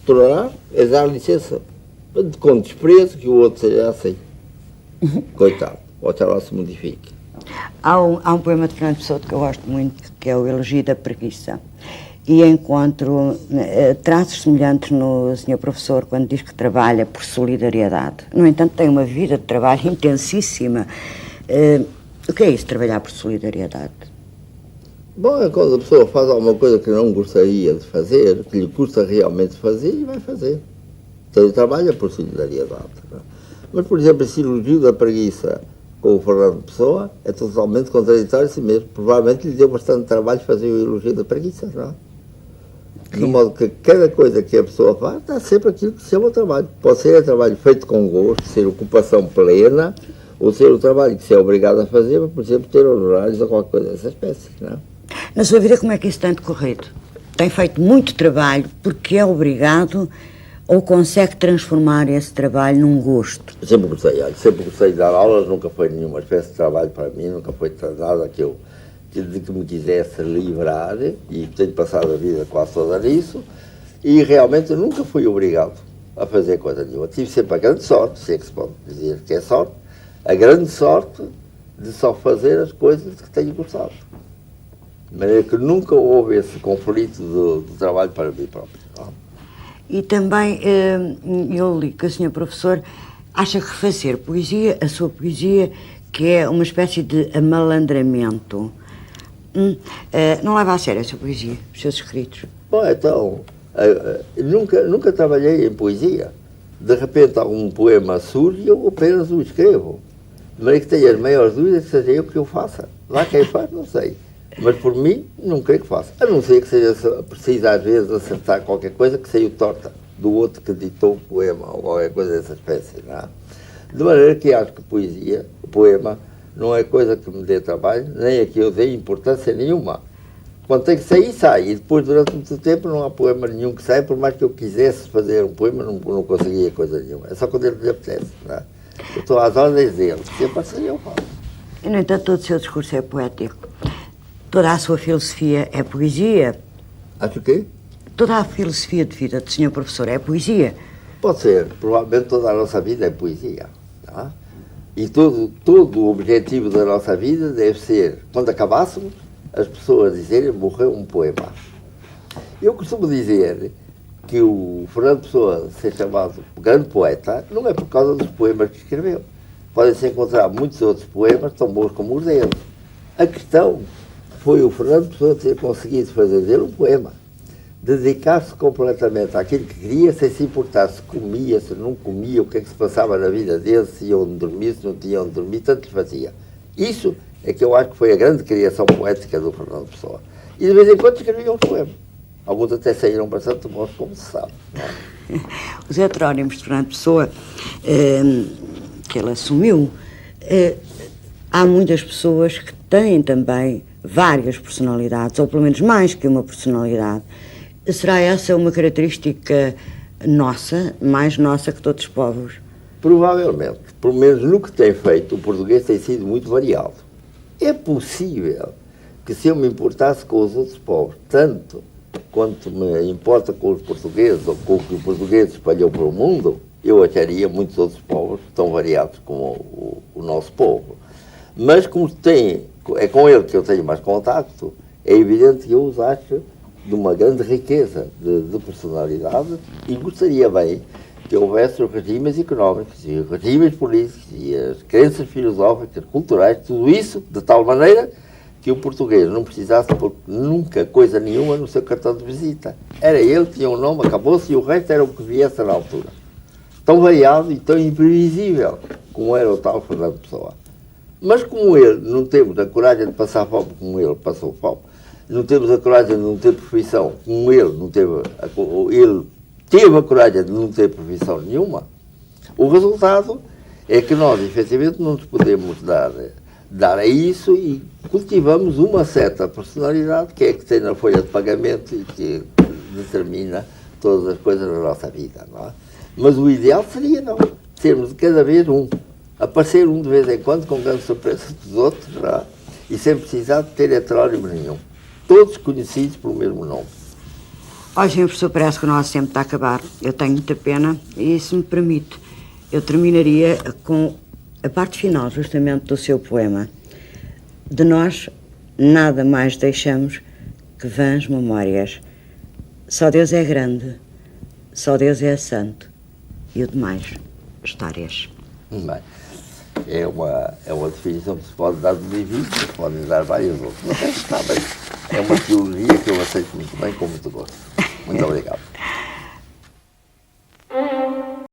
tolerar é dar licença com desprezo que o outro seja assim. Coitado, oxalá se modifique. Há um poema de Fernando Pessoa que eu gosto muito, que é o Elogio da Preguiça. E encontro traços semelhantes no Sr. Professor quando diz que trabalha por solidariedade. No entanto, tem uma vida de trabalho intensíssima. O que é isso, trabalhar por solidariedade? Bom, é quando a pessoa faz alguma coisa que não gostaria de fazer, que lhe custa realmente fazer, e vai fazer. Então ele trabalha por solidariedade. Não? Mas, por exemplo, esse elogio da preguiça com o Fernando Pessoa é totalmente contraditório a si mesmo. Provavelmente lhe deu bastante trabalho fazer o elogio da preguiça, não? De modo que cada coisa que a pessoa faz está sempre aquilo que se chama trabalho. Pode ser trabalho feito com gosto, ser ocupação plena, ou ser o trabalho que se é obrigado a fazer, por exemplo, ter honorários ou qualquer coisa dessa espécie, não? Na sua vida, como é que isso tem decorrido? Tem feito muito trabalho porque é obrigado ou consegue transformar esse trabalho num gosto? Eu sempre gostei de dar aulas, nunca foi nenhuma espécie de trabalho para mim, nunca foi nada de que me quisesse livrar, e tenho passado a vida quase toda nisso, e realmente nunca fui obrigado a fazer coisa nenhuma. Tive sempre a grande sorte, se é que se pode dizer que é sorte, a grande sorte de só fazer as coisas que tenho gostado. De maneira que nunca houve esse conflito do trabalho para mim próprio. Não? E também, eu li que o Sr. Professor acha que refazer poesia, a sua poesia, que é uma espécie de amalandramento. Não leva a sério a sua poesia, os seus escritos? Bom, então, nunca trabalhei em poesia. De repente algum poema surge e eu apenas o escrevo. De maneira que tenho as maiores dúvidas que seja eu que eu faça. Lá quem faz, não sei. Mas por mim, não creio que faça. A não ser que seja preciso, às vezes, acertar qualquer coisa que saiu torta do outro que ditou o poema ou qualquer coisa dessa espécie. Não é? De maneira que acho que poesia, o poema, não é coisa que me dê trabalho, nem a que eu dê importância nenhuma. Quando tem que sair, sai. E depois, durante muito tempo, não há poema nenhum que saia, por mais que eu quisesse fazer um poema, não conseguia coisa nenhuma. É só quando ele lhe apetece. Não é? Eu estou às ordens dele. Se aparecer, eu faço. E, no entanto, todo o seu discurso é poético. Toda a sua filosofia é poesia. Acho que? Toda a filosofia de vida do Sr. Professor é poesia. Pode ser. Provavelmente toda a nossa vida é poesia. Tá? E todo o objetivo da nossa vida deve ser, quando acabássemos, as pessoas dizerem morreu um poema. Eu costumo dizer que o Fernando Pessoa ser chamado grande poeta não é por causa dos poemas que escreveu. Podem-se encontrar muitos outros poemas tão bons como os dele. A questão foi o Fernando Pessoa ter conseguido fazer dele um poema. Dedicar-se completamente àquilo que queria, sem se importar se comia, se não comia, o que é que se passava na vida dele, se iam dormir, se não tinham dormir, tanto lhe fazia. Isso é que eu acho que foi a grande criação poética do Fernando Pessoa. E de vez em quando escrevia um poema. Alguns até saíram bastante bons, como se sabe. Não é? Os heterónimos de Fernando Pessoa, que ele assumiu, há muitas pessoas que têm também várias personalidades, ou pelo menos mais que uma personalidade. Será essa uma característica nossa, mais nossa que todos os povos? Provavelmente. Pelo menos no que tem feito, o português tem sido muito variado. É possível que se eu me importasse com os outros povos, tanto quanto me importa com os portugueses, ou com o que o português espalhou para o mundo, eu acharia muitos outros povos tão variados como o nosso povo. Mas como é com ele que eu tenho mais contacto, é evidente que eu os acho de uma grande riqueza de personalidade e gostaria bem que houvesse os regimes económicos e os regimes políticos e as crenças filosóficas, culturais, tudo isso de tal maneira que o português não precisasse por nunca coisa nenhuma no seu cartão de visita. Era ele, tinha um nome, acabou-se, e o resto era o que viesse na altura. Tão variado e tão imprevisível como era o tal Fernando Pessoa. Mas como ele, não temos a coragem de passar fome como ele passou fome, não temos a coragem de não ter profissão como ele não teve, ele teve a coragem de não ter profissão nenhuma, o resultado é que nós, efetivamente, não nos podemos dar a isso e cultivamos uma certa personalidade que é que tem na folha de pagamento e que determina todas as coisas da nossa vida, não é? Mas o ideal seria, não, termos de cada vez um, aparecer um de vez em quando com grande surpresa dos outros, não é? E sem precisar de ter heterónimo nenhum. Todos conhecidos pelo mesmo nome. Olha, Sr. Professor, parece que o nosso tempo está a acabar. Eu tenho muita pena e, se me permite, eu terminaria com a parte final, justamente, do seu poema. De nós, nada mais deixamos que vãs memórias. Só Deus é grande, só Deus é santo e o demais, histórias. Bem, é uma definição que se pode dar de livro, se podem dar várias outras. Mas está bem. É uma teologia que eu aceito muito bem, com muito gosto. Muito obrigado.